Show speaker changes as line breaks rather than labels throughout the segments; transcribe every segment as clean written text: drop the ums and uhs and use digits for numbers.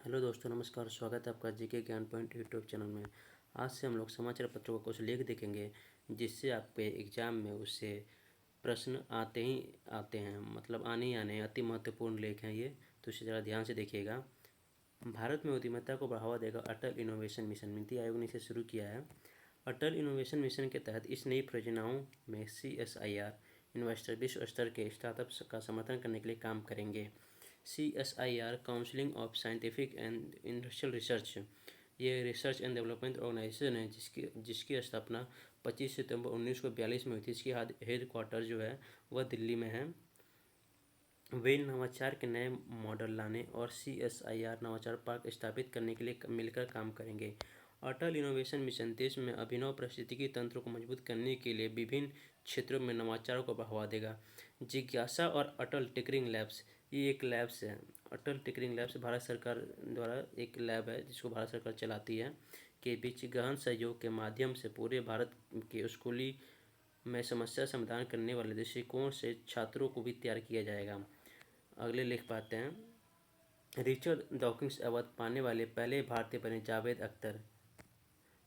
Hello दोस्तों, नमस्कार। स्वागत है आपका जीके ज्ञान पॉइंट यूट्यूब चैनल में। आज से हम लोग समाचार पत्रों का कुछ लेख देखेंगे जिससे आपके एग्जाम में उससे प्रश्न आते ही आते हैं, मतलब आने ही आने हैं। अति महत्वपूर्ण लेख हैं ये, तो इसे ज़रा ध्यान से देखिएगा। भारत में उद्यमिता को बढ़ावा देगा अटल इनोवेशन मिशन। नीति आयोग ने इसे शुरू किया है। अटल इनोवेशन मिशन के तहत इस नई परियोजनाओं में CSIR इन्वेस्टर विश्व स्तर के स्टार्टअप्स का समर्थन करने के लिए काम करेंगे। CSIR counselling of scientific and industrial research, ये रिसर्च एंड डेवलपमेंट ऑर्गेनाइजेशन है जिसकी स्थापना 25 सितंबर 1942 में हुई थी। इसकी हेड क्वार्टर जो है वह दिल्ली में है। वे नवाचार के नए मॉडल लाने और CSIR नवाचार पार्क स्थापित करने के लिए मिलकर काम करेंगे। अटल इनोवेशन मिशन देश में अभिनव पारिस्थितिकी तंत्र को मजबूत करने के लिए विभिन्न क्षेत्रों में नवाचारों को बढ़ावा देगा। जिज्ञासा और अटल टिंकरिंग लैब्स, ये एक लैब्स है। अटल टिंकरिंग लैब्स भारत सरकार द्वारा एक लैब है जिसको भारत सरकार चलाती है, के बीच गहन सहयोग के माध्यम से पूरे भारत के स्कूली में समस्या समाधान करने वाले दृष्टिकोण से छात्रों को भी तैयार किया जाएगा। अगले लिख पाते हैं। रिचर्ड डॉकिंस अवार्ड पाने वाले पहले भारतीय बने जावेद अख्तर।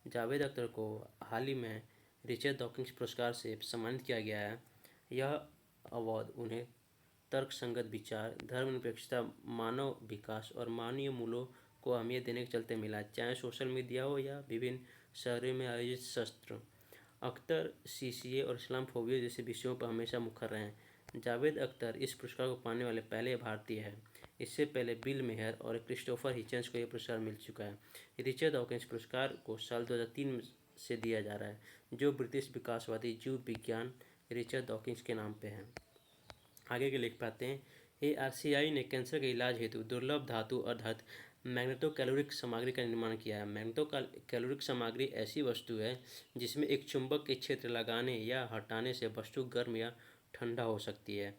जावेद अख्तर को हाल ही में रिचर्ड डॉकिंस पुरस्कार से सम्मानित किया गया है। यह अवार्ड उन्हें तर्कसंगत विचार, धर्मनिरपेक्षता, मानव विकास और मानवीय मूल्यों को अहमियत देने के चलते मिला, चाहे सोशल मीडिया हो या विभिन्न शहरों में आयोजित सत्र। अख्तर CCA और इस्लामोफोबिया जैसे विषयों पर हमेशा मुखर रहे हैं। जावेद अख्तर इस पुरस्कार को पाने वाले पहले भारतीय हैं। इससे पहले बिल मेहर और क्रिस्टोफर हिचन्स को यह पुरस्कार मिल चुका है। रिचर्ड डॉकिंस पुरस्कार को साल 2003 से दिया जा रहा है, जो ब्रिटिश विकासवादी जीव विज्ञान रिचर्ड डॉकिंस के नाम पे है। आगे के लिख पाते हैं। ARCI ने कैंसर के इलाज हेतु दुर्लभ धातु आधारित मैग्नेटोकैलोरिक सामग्री का निर्माण किया है। मैग्नेटोकैलोरिक सामग्री ऐसी वस्तु है जिसमें एक चुंबक के क्षेत्र लगाने या हटाने से वस्तु गर्म या ठंडा हो सकती है।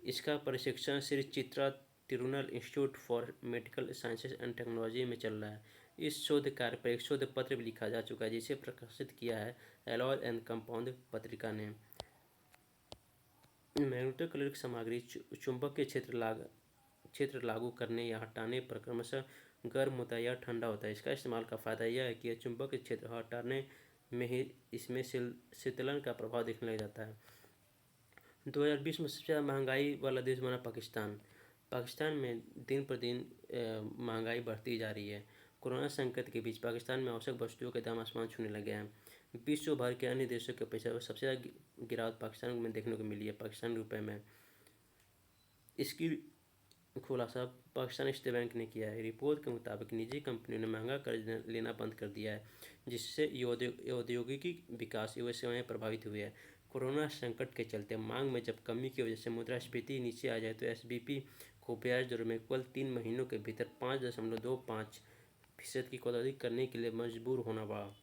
इसका प्रशिक्षण Shri Chitra Tirunal institute for medical sciences and technology में चल रहा है। इस शोध कार्य पर एक शोध पत्र भी लिखा जा चुका है जिसे प्रकाशित किया है एलॉय एंड कंपाउंड पत्रिका ने। मैग्नेटोकैलोरिक सामग्री चुंबक के क्षेत्र लागू करने या हटाने पर क्रमशः गर्म होता है या ठंडा होता है। इसका इस्तेमाल का फ़ायदा यह है कि यह चुंबक के क्षेत्र हटाने में ही इसमें शीतलन का प्रभाव दिखने लग जाता है। 2020 में सबसे ज़्यादा महंगाई वाला देश बना पाकिस्तान। पाकिस्तान में दिन पर दिन महंगाई बढ़ती जा रही है। कोरोना संकट के बीच पाकिस्तान में आवश्यक वस्तुओं के दाम आसमान छूने लगे हैं। विश्व भर के अन्य देशों के अपेक्षा सबसे ज़्यादा गिरावट पाकिस्तान में देखने को मिली है, पाकिस्तान रुपए में। इसकी खुलासा पाकिस्तान स्टेट बैंक ने किया है। रिपोर्ट के मुताबिक निजी कंपनियों ने महंगा कर्ज लेना बंद कर दिया है, जिससे औद्योगिकी विकास एवं सेवाएं प्रभावित हुई है। कोरोना संकट के चलते मांग में जब कमी की वजह से मुद्रास्फीति नीचे आ जाए तो SBP को ब्याज दरों में केवल 3 महीनों के भीतर 5.25% की कटौती करने के लिए मजबूर होना पड़ा।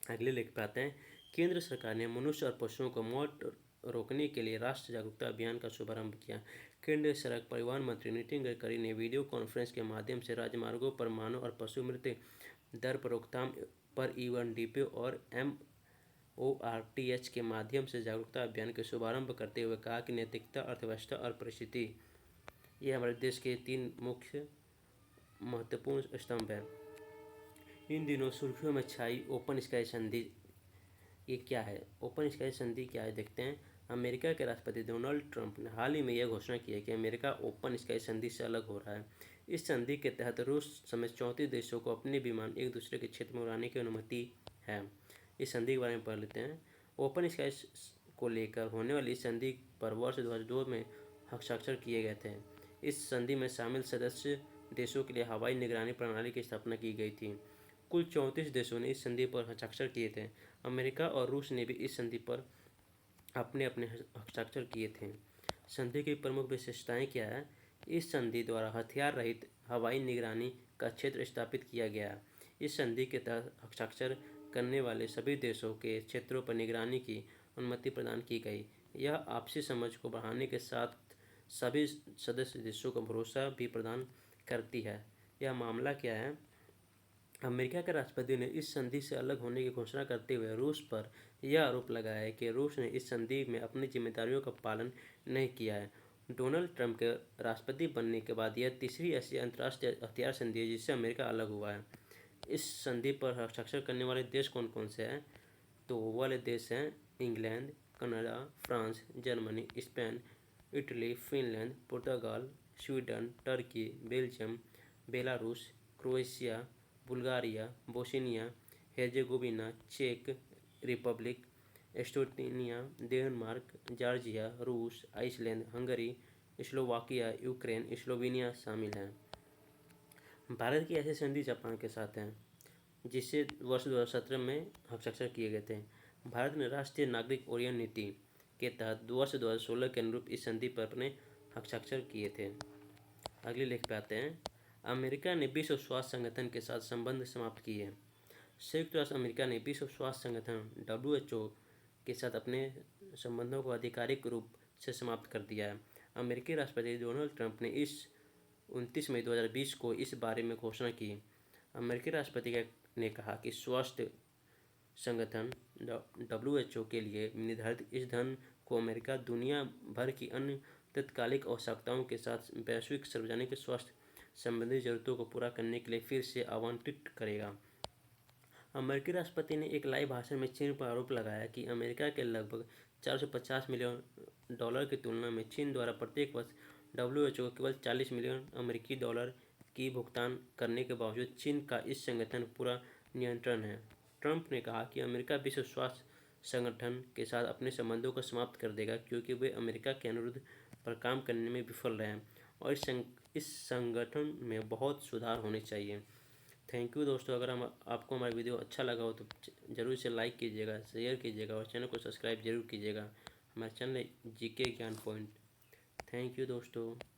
अगले लिख पाते हैं। केंद्र सरकार ने मनुष्य और पशुओं को मौत रोकने के लिए राष्ट्रीय जागरूकता अभियान का शुभारंभ किया। केंद्रीय सड़क परिवहन मंत्री नितिन गडकरी ने वीडियो कॉन्फ्रेंस के माध्यम से राजमार्गों पर मानव और पशु मृत्यु दर पर रोकथाम पर UNDP और MORTH के माध्यम से जागरूकता अभियान के शुभारंभ करते हुए कहा कि नैतिकता, अर्थव्यवस्था और परिस्थिति, ये हमारे देश के 3 मुख्य महत्वपूर्ण स्तंभ हैं। इन दिनों सुर्खियों में छाई ओपन स्काई संधि, ये क्या है? ओपन स्काई संधि क्या है, देखते हैं। अमेरिका के राष्ट्रपति डोनाल्ड ट्रंप ने हाल ही में यह घोषणा की है कि अमेरिका ओपन स्काई संधि से अलग हो रहा है। इस संधि के तहत रूस समेत 34 देशों को अपने विमान एक दूसरे के क्षेत्र में उड़ाने की अनुमति है। इस संधि के बारे में पढ़ लेते हैं। ओपन स्काई को लेकर होने वाली इस संधि पर वर्ष 2002 में हस्ताक्षर किए गए थे। इस संधि में शामिल सदस्य देशों के लिए हवाई निगरानी प्रणाली की स्थापना की गई थी। कुल 34 देशों ने इस संधि पर हस्ताक्षर किए थे। अमेरिका और रूस ने भी इस संधि पर अपने अपने हस्ताक्षर किए थे। संधि की प्रमुख विशेषताएं क्या है? इस संधि द्वारा हथियार रहित हवाई निगरानी का क्षेत्र स्थापित किया गया। इस संधि के तहत हस्ताक्षर करने वाले सभी देशों के क्षेत्रों पर निगरानी की अनुमति प्रदान की गई। यह आपसी समझ को बढ़ाने के साथ सभी सदस्य देशों को भरोसा भी प्रदान करती है। यह मामला क्या है? अमेरिका के राष्ट्रपति ने इस संधि से अलग होने की घोषणा करते हुए रूस पर यह आरोप लगाया है कि रूस ने इस संधि में अपनी जिम्मेदारियों का पालन नहीं किया है। डोनाल्ड ट्रंप के राष्ट्रपति बनने के बाद यह तीसरी ऐसी अंतर्राष्ट्रीय हथियार संधि है जिससे अमेरिका अलग हुआ है। इस संधि पर हस्ताक्षर करने वाले देश कौन कौन से हैं? तो वो वाले देश हैं England, Canada, France, Germany, Spain, Italy, Finland, पुर्तगाल, Sweden, Turkey, Belgium, Belarus, Croatia, Bulgaria, Bosnia Herzegovina, चेक रिपब्लिक, एस्टोनिया, डेनमार्क, जॉर्जिया, रूस, Iceland, Hungary, Slovakia, Ukraine, Slovenia शामिल हैं। भारत की ऐसी संधि जापान के साथ है जिससे वर्ष 2017 में हस्ताक्षर किए गए थे। भारत ने राष्ट्रीय नागरिक उड्डयन नीति के तहत वर्ष 2016 के अनुरूप इस संधि पर अपने हस्ताक्षर किए थे। अगले लेख पे आते हैं। अमेरिका ने विश्व स्वास्थ्य संगठन के साथ संबंध समाप्त किए। संयुक्त राष्ट्र अमेरिका ने विश्व स्वास्थ्य संगठन WHO के साथ अपने संबंधों को आधिकारिक रूप से समाप्त कर दिया है। अमेरिकी राष्ट्रपति डोनाल्ड ट्रंप ने इस 29 मई 2020 को इस बारे में घोषणा की। अमेरिकी राष्ट्रपति ने कहा कि स्वास्थ्य संगठन WHO के लिए निर्धारित इस धन को अमेरिका दुनिया भर की अन्य तत्कालिक आवश्यकताओं के साथ वैश्विक सार्वजनिक स्वास्थ्य संबंधी जरूरतों को पूरा करने के लिए फिर से आवंटित करेगा। अमेरिकी राष्ट्रपति ने एक लाइव भाषण में चीन पर आरोप लगाया कि अमेरिका के लगभग 450 मिलियन डॉलर की तुलना में चीन द्वारा प्रत्येक वर्ष WHO को केवल 40 मिलियन अमेरिकी डॉलर की भुगतान करने के बावजूद चीन का इस संगठन पूरा नियंत्रण है। ट्रंप ने कहा कि अमेरिका विश्व स्वास्थ्य संगठन के साथ अपने संबंधों को समाप्त कर देगा क्योंकि वे अमेरिका के अनुरोध पर काम करने में विफल रहे हैं और इस संगठन में बहुत सुधार होने चाहिए। थैंक यू दोस्तों। अगर आपको हमारा वीडियो अच्छा लगा हो तो ज़रूर से लाइक कीजिएगा, शेयर कीजिएगा और चैनल को सब्सक्राइब जरूर कीजिएगा। हमारे चैनल GK ज्ञान पॉइंट। थैंक यू दोस्तों।